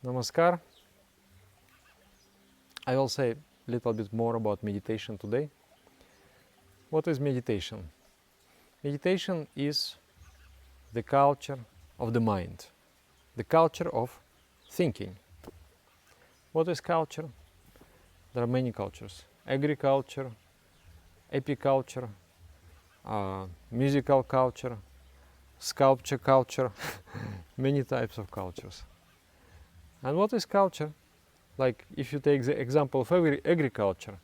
Namaskar. I will say a little bit more about meditation today. What is meditation? Meditation is the culture of the mind, the culture of thinking. What is culture? There are many cultures. Agriculture, apiculture, musical culture, sculpture culture, many types of cultures. And what is culture? Like if you take the example of agriculture,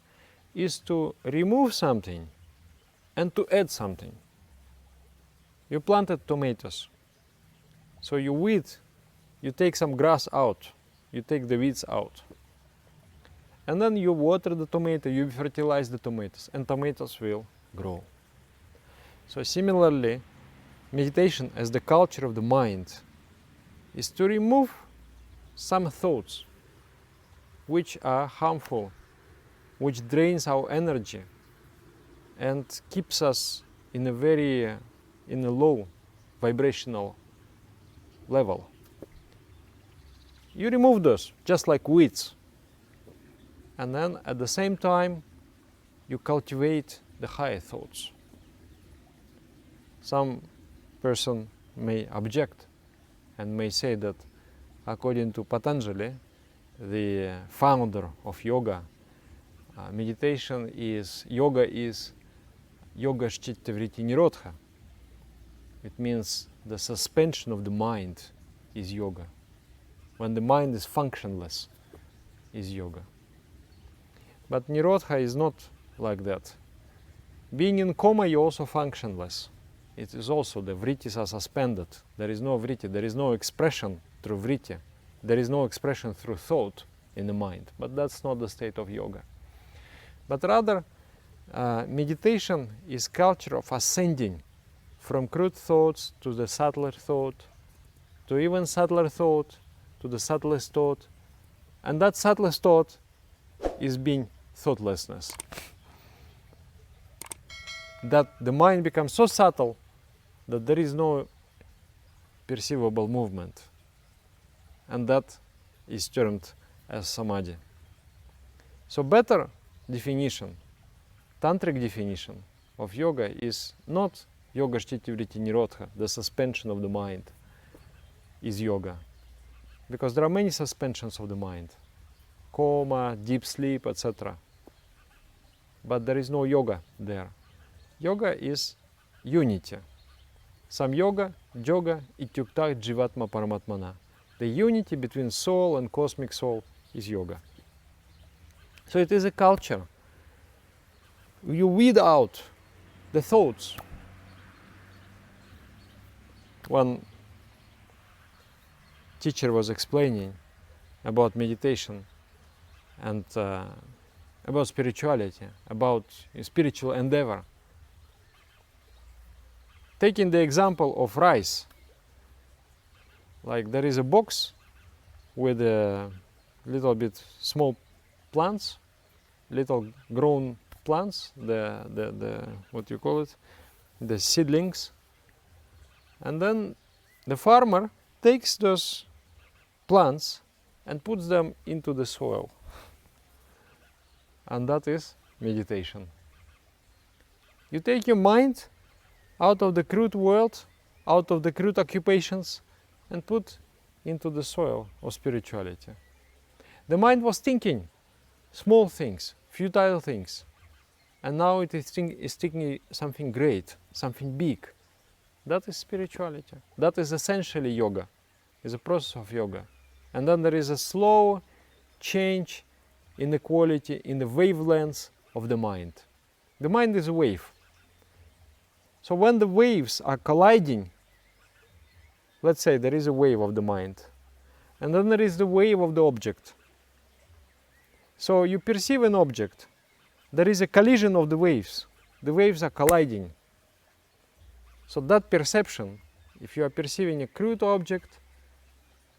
is to remove something and to add something. You planted tomatoes, so you weed, you take some grass out, you take the weeds out. And then you water the tomato, you fertilize the tomatoes, and tomatoes will grow. So similarly, meditation as the culture of the mind is to remove some thoughts which are harmful, which drains our energy and keeps us in a low vibrational level. You remove those just like weeds, and then at the same time you cultivate the higher thoughts. Some person may object and may say that according to Patanjali, the founder of yoga, yoga is yoga chitta-vritti nirodha. It means the suspension of the mind is yoga. When the mind is functionless is yoga. But nirodha is not like that. Being in coma, you're also functionless. It is also the vrittis are suspended. There is no vritti, there is no expression through vritti. There is no expression through thought in the mind. But that's not the state of yoga. But rather, meditation is culture of ascending from crude thoughts to the subtler thought, to even subtler thought, to the subtlest thought. And that subtlest thought is being thoughtlessness. That the mind becomes so subtle that there is no perceivable movement. And that is termed as samadhi. So better definition, tantric definition of yoga is not yoga chitta-vritti nirodha, the suspension of the mind is yoga. Because there are many suspensions of the mind, coma, deep sleep, etc. But there is no yoga there. Yoga is unity. Sam yoga, yoga, ityukta jivatma paramatmana. The unity between soul and cosmic soul is yoga. So it is a culture. You weed out the thoughts. One teacher was explaining about meditation and about spirituality, about spiritual endeavor. Taking the example of rice, like there is a box with a little bit small plants, little grown plants, the what you call it, the seedlings, and then the farmer takes those plants and puts them into the soil, and that is meditation. You take your mind out of the crude world, out of the crude occupations, and put into the soil of spirituality. The mind was thinking small things, futile things, and now it is thinking something great, something big. That is spirituality. That is essentially yoga, is a process of yoga. And then there is a slow change in the quality, in the wavelengths of the mind. The mind is a wave. So when the waves are colliding, let's say there is a wave of the mind, and then there is the wave of the object. So you perceive an object, there is a collision of the waves are colliding. So that perception, if you are perceiving a crude object,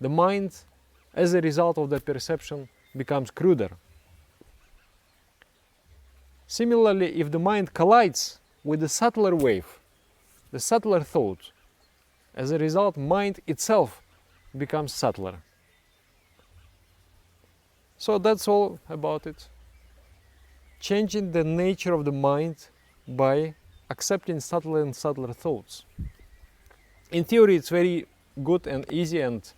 the mind, as a result of that perception, becomes cruder. Similarly, if the mind collides with the subtler wave, the subtler thought, as a result, mind itself becomes subtler. So that's all about it. Changing the nature of the mind by accepting subtler and subtler thoughts. In theory it's very good and easy, and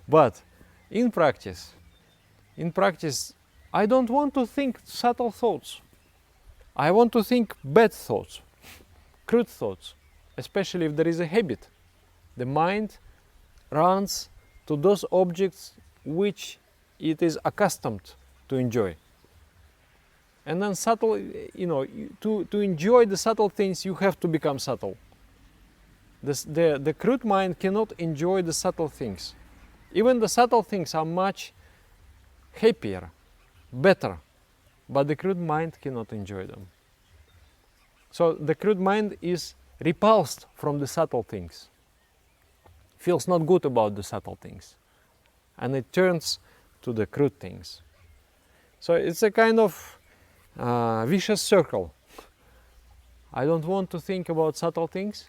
but in practice I don't want to think subtle thoughts. I want to think bad thoughts, crude thoughts, especially if there is a habit. The mind runs to those objects which it is accustomed to enjoy. And then subtle, to enjoy the subtle things, you have to become subtle. The crude mind cannot enjoy the subtle things. Even the subtle things are much happier, better, but the crude mind cannot enjoy them. So the crude mind is repulsed from the subtle things, feels not good about the subtle things, and it turns to the crude things. So it's a kind of vicious circle. I don't want to think about subtle things,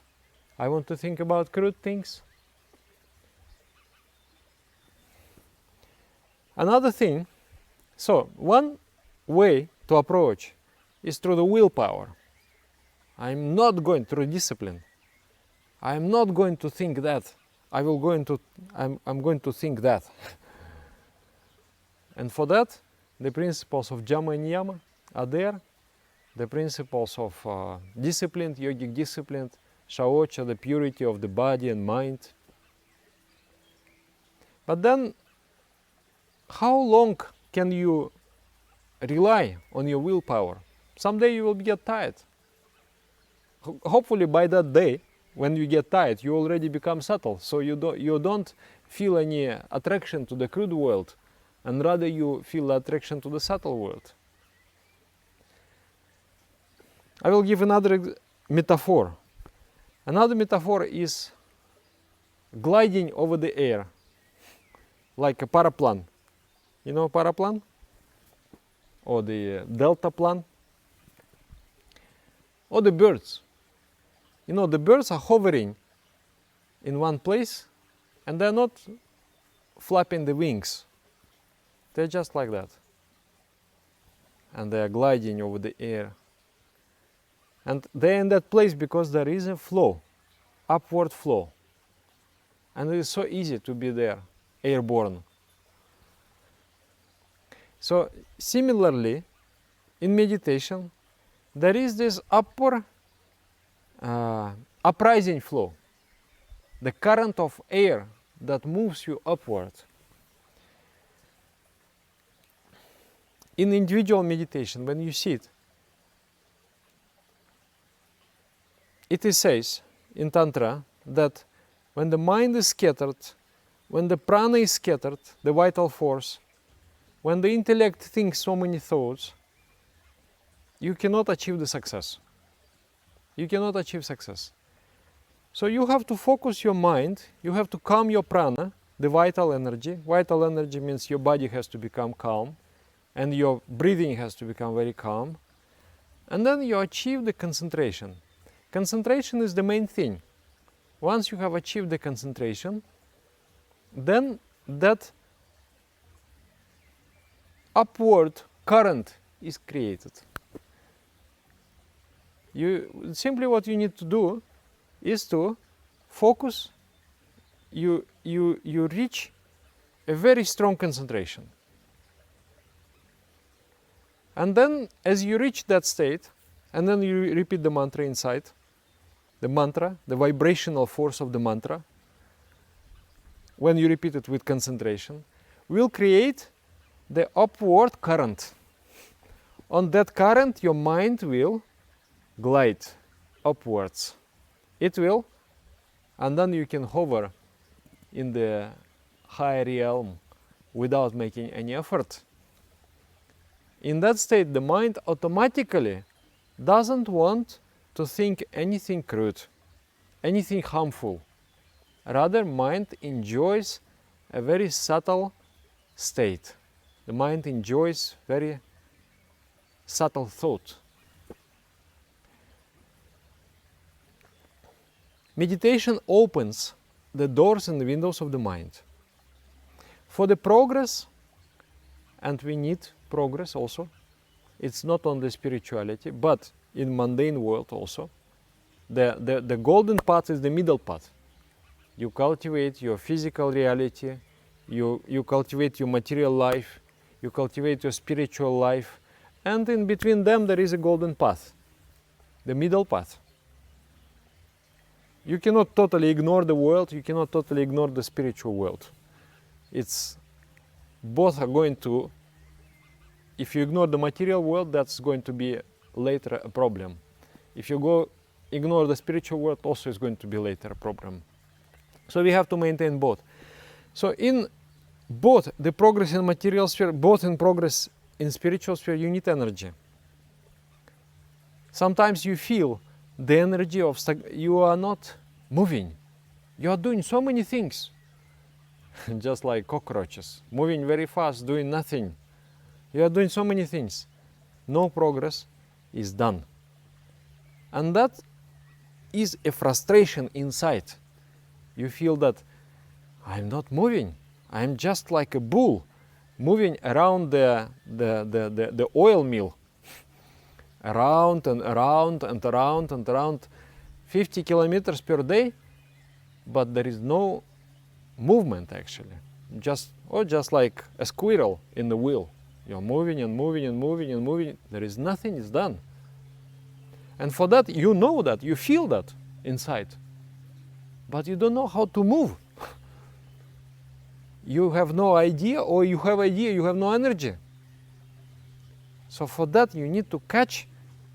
I want to think about crude things. Another thing, so one way to approach is through the willpower. I'm not going through discipline. I'm not going to think that. I'm going to think that. And for that, the principles of Jama and Niyama are there. The principles of discipline, yogic discipline, Shaocha, the purity of the body and mind. But then, how long can you rely on your willpower? Someday you will get tired. Hopefully by that day, when you get tired, you already become subtle, so you don't feel any attraction to the crude world, and rather you feel attraction to the subtle world. I will give another metaphor. Another metaphor is gliding over the air, like a paraplane. You know paraplane? Or the deltaplane? Or the birds. You know, the birds are hovering in one place and they're not flapping the wings. They're just like that. And they are gliding over the air. And they're in that place because there is a flow, upward flow. And it is so easy to be there, airborne. So similarly, in meditation, there is this uprising flow, the current of air that moves you upward. In individual meditation, when you sit, it is says in Tantra that when the mind is scattered, when the prana is scattered, the vital force, when the intellect thinks so many thoughts, you cannot achieve the success. You cannot achieve success. So you have to focus your mind, you have to calm your prana, the vital energy. Vital energy means your body has to become calm and your breathing has to become very calm. And then you achieve the concentration. Concentration is the main thing. Once you have achieved the concentration, then that upward current is created. Simply what you need to do is to focus, you reach a very strong concentration. And then as you reach that state, and then you repeat the mantra inside, the mantra, the vibrational force of the mantra, when you repeat it with concentration, will create the upward current. On that current, your mind will glide upwards. It will, and then you can hover in the higher realm without making any effort. In that state, the mind automatically doesn't want to think anything crude, anything harmful. Rather, mind enjoys a very subtle state. The mind enjoys very subtle thought. Meditation opens the doors and the windows of the mind for the progress and we need progress also. It's not only spirituality, but in mundane world also. The golden path is the middle path. You cultivate your physical reality, you cultivate your material life, you cultivate your spiritual life, and in between them there is a golden path, the middle path. You cannot totally ignore the world, you cannot totally ignore the spiritual world. It's both are going to, if you ignore the material world, that's going to be later a problem. If you ignore the spiritual world, also is going to be later a problem. So we have to maintain both. So in both the progress in material sphere, both in progress in spiritual sphere, you need energy. Sometimes you feel the energy of you are not moving. You are doing so many things, just like cockroaches, moving very fast, doing nothing. You are doing so many things. No progress is done. And that is a frustration inside. You feel that I'm not moving. I'm just like a bull moving around the oil mill. Around and around and around and around 50 kilometers per day, but there is no movement actually. Just like a squirrel in the wheel. You're moving and moving and moving and moving. There is nothing is done. And for that, you know that, you feel that inside. But you don't know how to move. You have no idea, or you have idea, you have no energy. So for that, you need to catch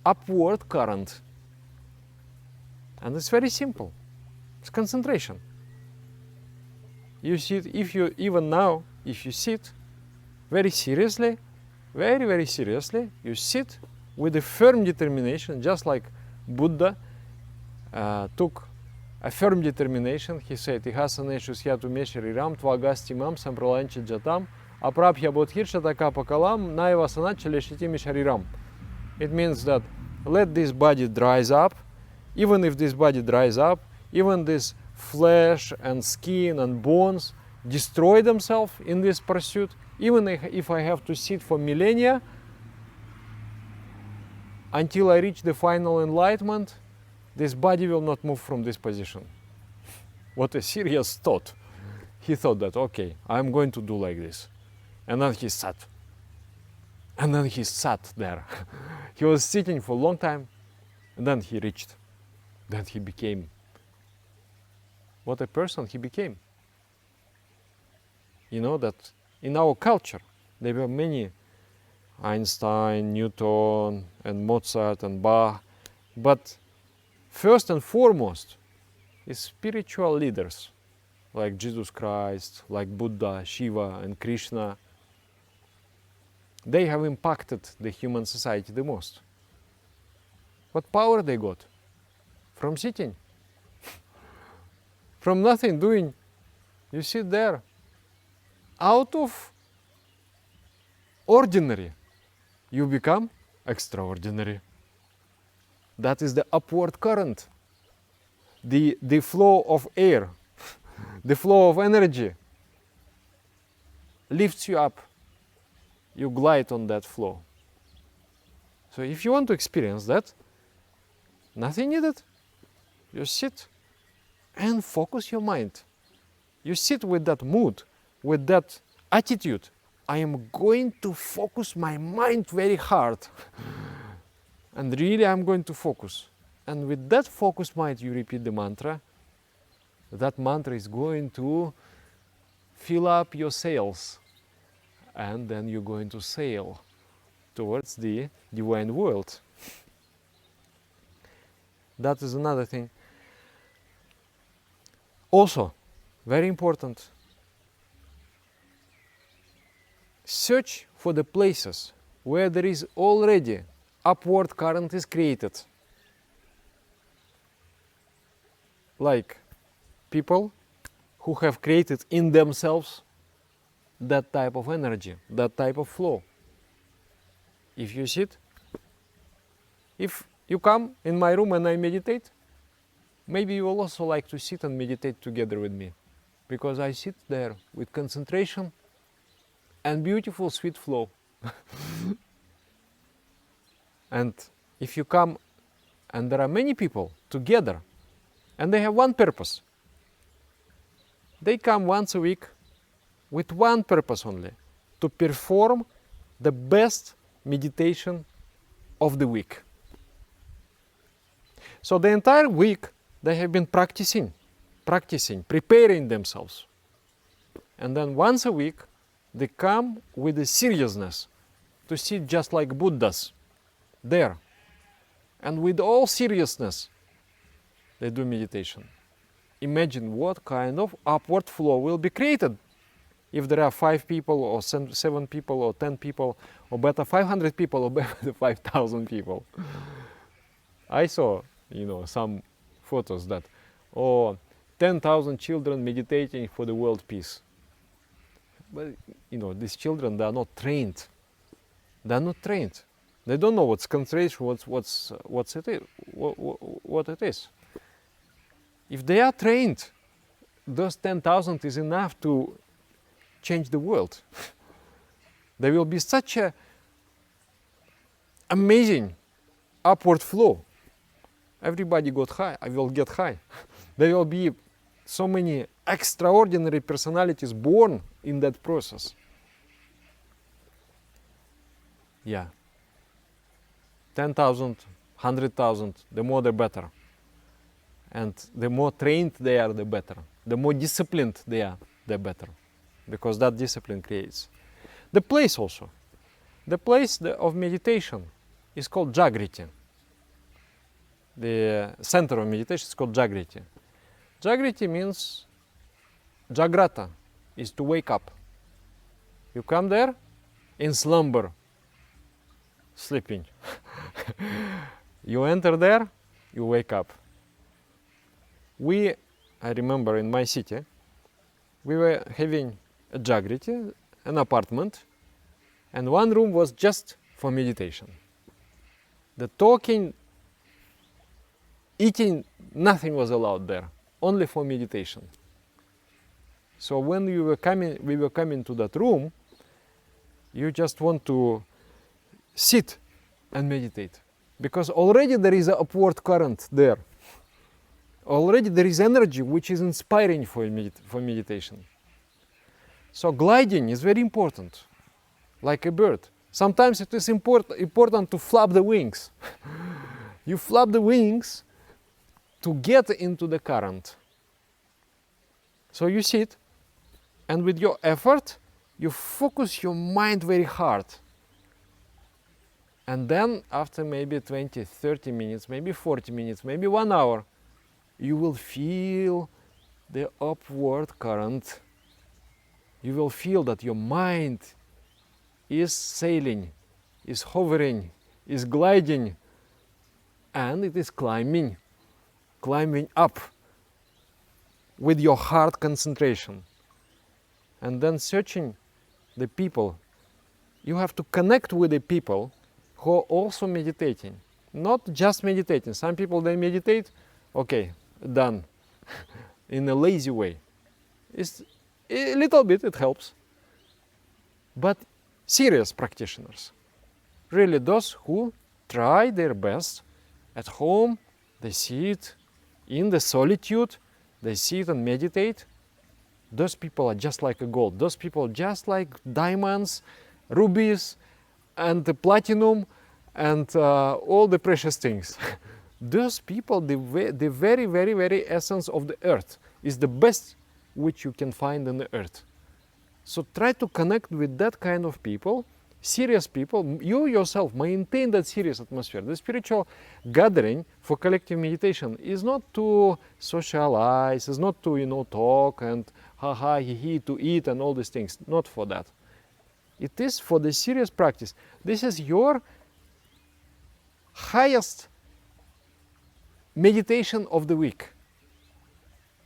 upward current. And it's very simple. It's concentration. You sit, even now, if you sit very seriously, very, very seriously, you sit with a firm determination, just like Buddha took a firm determination. He said, "Ihasaneshus hiatu meshariram, tvagastimam sampralancha jatam, aprabhya bodhirsha takapakalam, naivasanach leshitimi shariram." It means that let this body dries up. Even if this body dries up, even this flesh and skin and bones destroy themselves in this pursuit, even if I have to sit for millennia until I reach the final enlightenment, this body will not move from this position. What a serious thought. He thought that, okay, I'm going to do like this. And then he sat. And then he sat there. He was sitting for a long time, and then he reached. Then he became. What a person he became. You know that in our culture, there were many Einstein, Newton, and Mozart, and Bach, but first and foremost is spiritual leaders like Jesus Christ, like Buddha, Shiva, and Krishna. They have impacted the human society the most. What power they got? From sitting. From nothing doing. You sit there. Out of ordinary, you become extraordinary. That is the upward current. The flow of air, the flow of energy lifts you up. You glide on that flow. So if you want to experience that, nothing needed. You sit and focus your mind. You sit with that mood, with that attitude. I am going to focus my mind very hard. And really I'm going to focus. And with that focused mind, you repeat the mantra. That mantra is going to fill up your sails. And then you're going to sail towards the divine world. That is another thing. Also, very important, search for the places where there is already upward current is created. Like people who have created in themselves that type of energy, that type of flow. If you sit, if you come in my room and I meditate, maybe you will also like to sit and meditate together with me, because I sit there with concentration and beautiful sweet flow. And if you come and there are many people together and they have one purpose, they come once a week with one purpose only, to perform the best meditation of the week. So the entire week they have been practicing, preparing themselves. And then once a week they come with a seriousness to sit just like Buddhas there. And with all seriousness they do meditation. Imagine what kind of upward flow will be created if there are 5 people or 7 people or 10 people or better 500 people or better 5,000 people. I saw, some photos that, 10,000 children meditating for the world peace. But, these children, they are not trained. They are not trained. They don't know what's concentration, what it is. If they are trained, those 10,000 is enough to change the world. There will be such a amazing upward flow. Everybody got high. I will get high. There will be so many extraordinary personalities born in that process. Yeah. 10,000, 100,000, the more the better. And the more trained they are, the better. The more disciplined they are, the better. Because that discipline creates. The place also. The place of meditation is called Jagriti. The center of meditation is called Jagriti. Jagriti means, Jagrata is to wake up. You come there in slumber, sleeping. You enter there, you wake up. I remember in my city, we were having a Jagriti, an apartment, and one room was just for meditation. The talking, eating, nothing was allowed there, only for meditation. So when we were coming to that room, you just want to sit and meditate, because already there is an upward current there. Already there is energy which is inspiring for meditation. So gliding is very important, like a bird. Sometimes it is important to flap the wings. You flap the wings to get into the current. So you sit, and with your effort, you focus your mind very hard. And then after maybe 20, 30 minutes, maybe 40 minutes, maybe 1 hour, you will feel the upward current. You will feel that your mind is sailing, is hovering, is gliding, and it is climbing up with your heart concentration. And then searching the people. You have to connect with the people who are also meditating. Not just meditating. Some people, they meditate, okay, done, in a lazy way. It's a little bit, it helps. But serious practitioners, really those who try their best at home, they sit in the solitude, they sit and meditate. Those people are just like a gold. Those people are just like diamonds, rubies, and the platinum, and all the precious things. Those people, the very, very, very essence of the earth is the best which you can find on the earth. So try to connect with that kind of people, serious people. You yourself maintain that serious atmosphere. The spiritual gathering for collective meditation is not to socialize, is not to talk and ha he he to eat and all these things. Not for that. It is for the serious practice. This is your highest meditation of the week.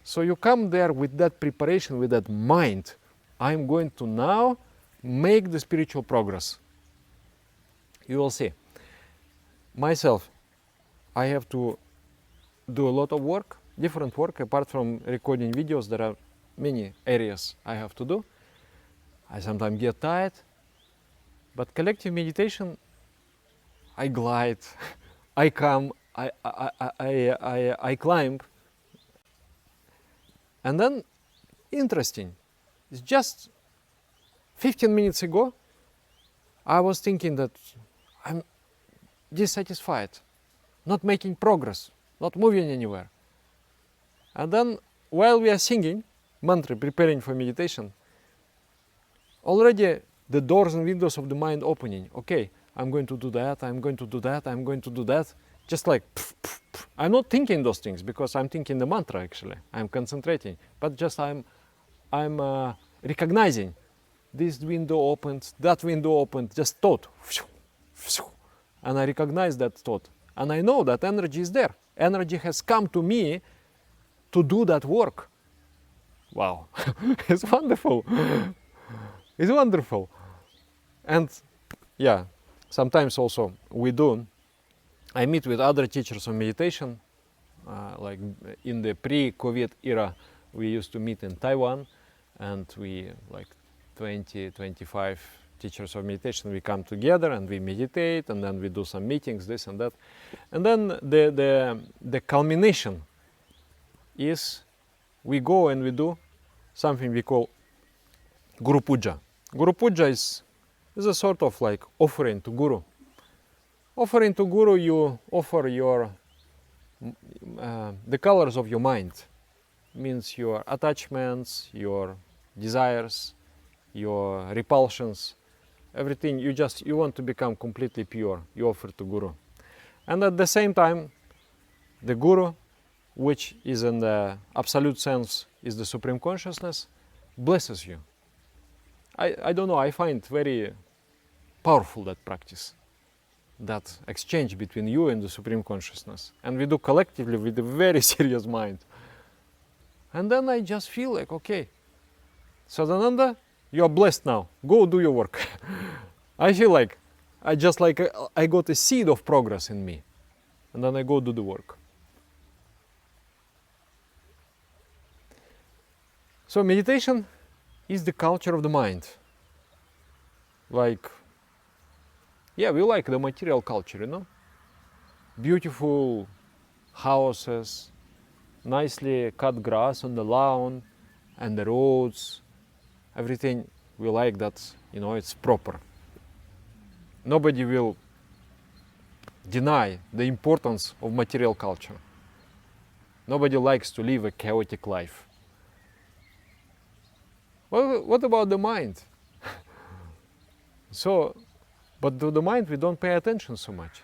So you come there with that preparation, with that mind. I'm going to now make the spiritual progress. You will see. Myself, I have to do a lot of work, different work. Apart from recording videos, there are many areas I have to do. I sometimes get tired, but collective meditation, I glide, I come, I climb. And then, interesting, it's just 15 minutes ago, I was thinking that I'm dissatisfied, not making progress, not moving anywhere. And then, while we are singing mantra, preparing for meditation, already the doors and windows of the mind opening. Okay, I'm going to do that, I'm going to do that, I'm going to do that. Just like, pff, pff, pff. I'm not thinking those things because I'm thinking the mantra actually. I'm concentrating, but just I'm recognizing this window opened, that window opened, just thought. And I recognize that thought. And I know that energy is there. Energy has come to me to do that work. Wow, it's wonderful. It's wonderful. And yeah, sometimes also I meet with other teachers of meditation, like in the pre-COVID era, we used to meet in Taiwan, and we, like 20, 25 teachers of meditation, we come together and we meditate, and then we do some meetings, this and that. And then the culmination is we go and we do something we call Guru Pudja. Guru Pudja is a sort of like offering to Guru. Offering to Guru, you offer your the colors of your mind. Means your attachments, your desires, your repulsions, everything you want to become completely pure, you offer to Guru. And at the same time, the Guru, which is in the absolute sense is the Supreme Consciousness, blesses you. I don't know, I find very powerful that practice, that exchange between you and the Supreme Consciousness. And we do collectively with a very serious mind. And then I just feel like, okay, Sadananda, you are blessed now. Go do your work. I feel like I got a seed of progress in me. And then I go do the work. So meditation is the culture of the mind. Like, yeah, we like the material culture, you know? Beautiful houses, nicely cut grass on the lawn, and the roads, everything, we like that, you know, it's proper. Nobody will deny the importance of material culture. Nobody likes to live a chaotic life. Well, what about the mind? But to the mind we don't pay attention so much.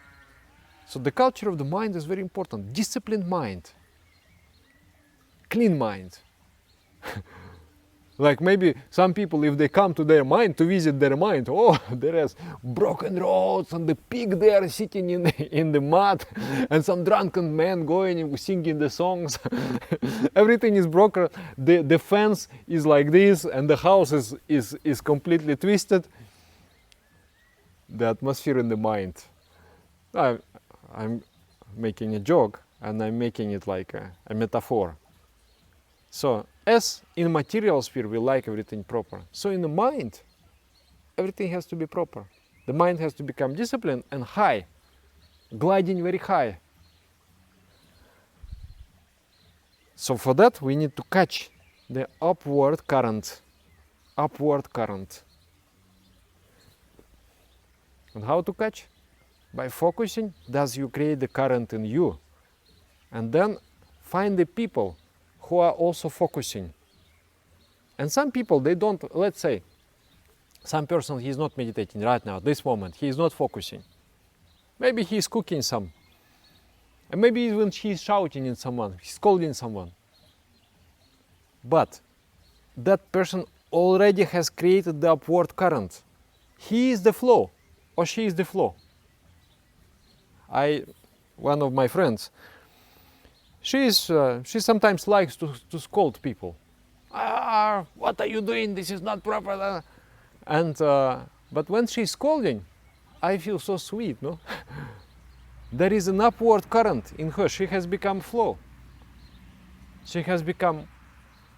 So the culture of the mind is very important. Disciplined mind, clean mind. Like maybe some people, if they come to their mind, to visit their mind, oh, there is broken roads and the pig there sitting in the mud and some drunken man going and singing the songs. Everything is broken. The fence is like this and the house is completely twisted. The atmosphere in the mind. I'm making a joke and I'm making it like a metaphor. So as in material sphere we like everything proper, so in the mind everything has to be proper. The mind has to become disciplined and high, gliding very high. So for that we need to catch the upward current. Upward current. And how to catch? By focusing, thus you create the current in you. And then find the people who are also focusing. And some people, they don't, let's say, some person, he is not meditating right now, this moment, he is not focusing. Maybe he is cooking some. And maybe even he is shouting in someone, he's scolding someone. But that person already has created the upward current. He is the flow, or she is the flow. One of my friends, she sometimes likes to scold people. What are you doing? This is not proper. And but when she's scolding, I feel so sweet, no? There is an upward current in her. She has become flow. She has become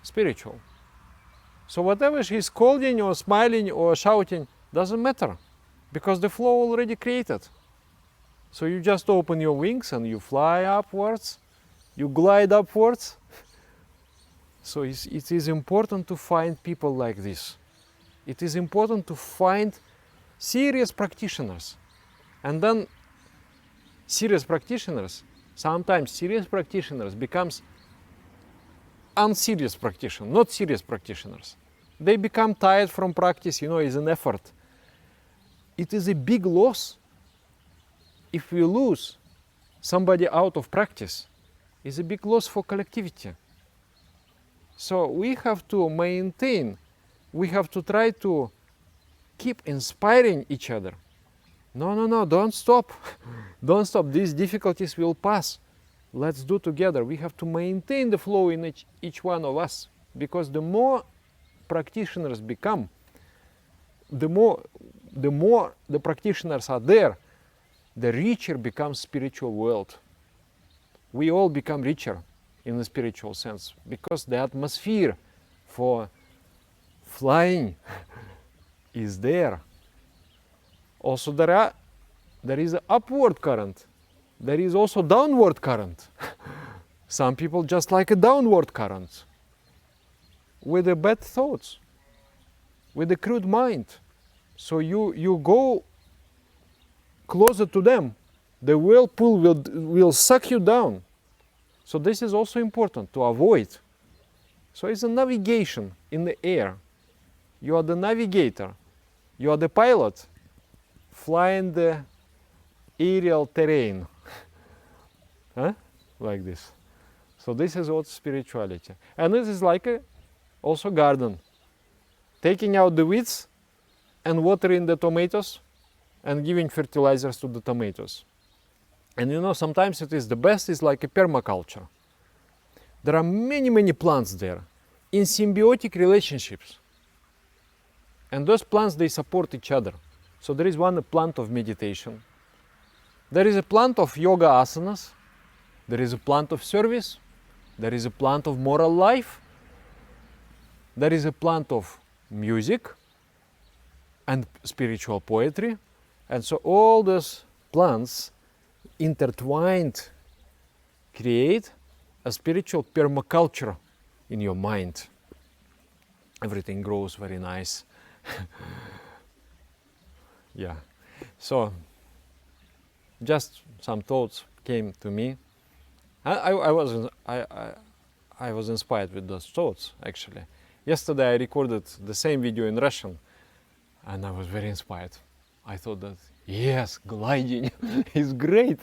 spiritual. So whatever she's scolding or smiling or shouting doesn't matter, because the flow already created. So you just open your wings and you fly upwards, you glide upwards. So it is important to find people like this. It is important to find serious practitioners. And then sometimes serious practitioners becomes unserious practitioners, not serious practitioners. They become tired from practice, it's an effort. It is a big loss if we lose somebody out of practice. It's a big loss for collectivity. So we have to maintain, we have to try to keep inspiring each other. No, don't stop. Don't stop. These difficulties will pass. Let's do together. We have to maintain the flow in each one of us, because the more practitioners become, the more the practitioners are there, the richer becomes spiritual world. We all become richer in the spiritual sense, because the atmosphere for flying is there. Also there is an upward current. There is also downward current. Some people just like a downward current, with the bad thoughts, with the crude mind. So you go closer to them, the whirlpool will suck you down. So this is also important to avoid. So it's a navigation in the air. You are the navigator. You are the pilot flying the aerial terrain. Huh? Like this. So this is what spirituality. And this is like also garden. Taking out the weeds and watering the tomatoes and giving fertilizers to the tomatoes. And sometimes it is the best is like a permaculture. There are many plants there in symbiotic relationships. And those plants, they support each other. So there is one plant of meditation. There is a plant of yoga asanas. There is a plant of service. There is a plant of moral life. There is a plant of music and spiritual poetry. And so all those plants intertwined create a spiritual permaculture in your mind. Everything grows very nice. Yeah. So just some thoughts came to me. I was inspired with those thoughts, actually. Yesterday I recorded the same video in Russian and I was very inspired. I thought that, yes, gliding is great.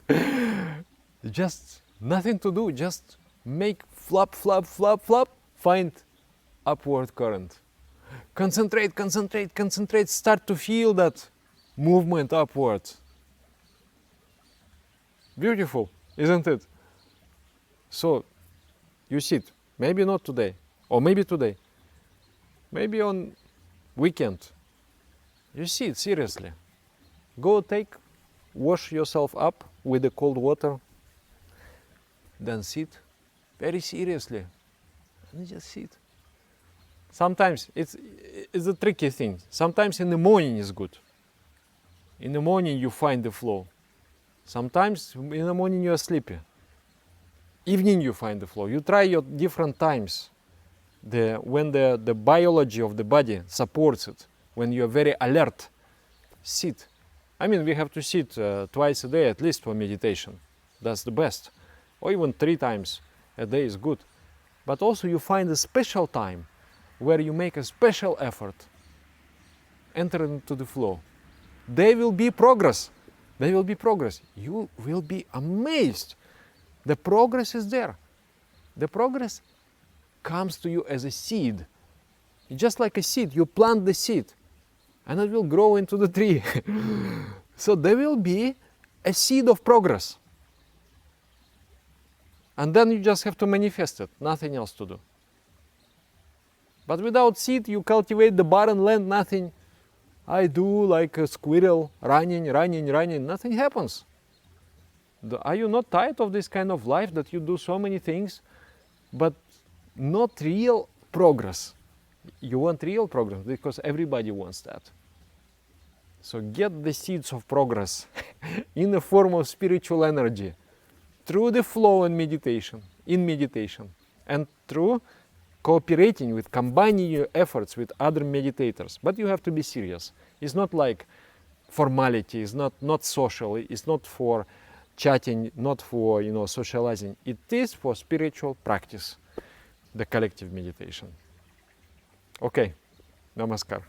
Just nothing to do, just make flap, find upward current. Concentrate, start to feel that movement upwards. Beautiful, isn't it? So, you sit, maybe not today, or maybe today, maybe on weekend. You sit seriously. Go wash yourself up with the cold water, then sit very seriously, and just sit. Sometimes it's a tricky thing. Sometimes in the morning is good. In the morning you find the flow. Sometimes in the morning you are sleepy. Evening you find the flow. You try your different times. When the biology of the body supports it, when you are very alert, sit. I mean, we have to sit twice a day at least for meditation. That's the best. Or even 3 times a day is good. But also you find a special time where you make a special effort, enter into the flow. There will be progress. There will be progress. You will be amazed. The progress is there. The progress comes to you as a seed. It's just like a seed. You plant the seed and it will grow into the tree. So there will be a seed of progress. And then you just have to manifest it, nothing else to do. But without seed, you cultivate the barren land, nothing. I do like a squirrel, running, nothing happens. Are you not tired of this kind of life, that you do so many things, but not real progress? You want real progress because everybody wants that. So get the seeds of progress in the form of spiritual energy through the flow and meditation, in meditation, and through cooperating with, combining your efforts with other meditators. But you have to be serious. It's not like formality, it's not social, it's not for chatting, not for socializing. It is for spiritual practice, the collective meditation. Okay, namaskar.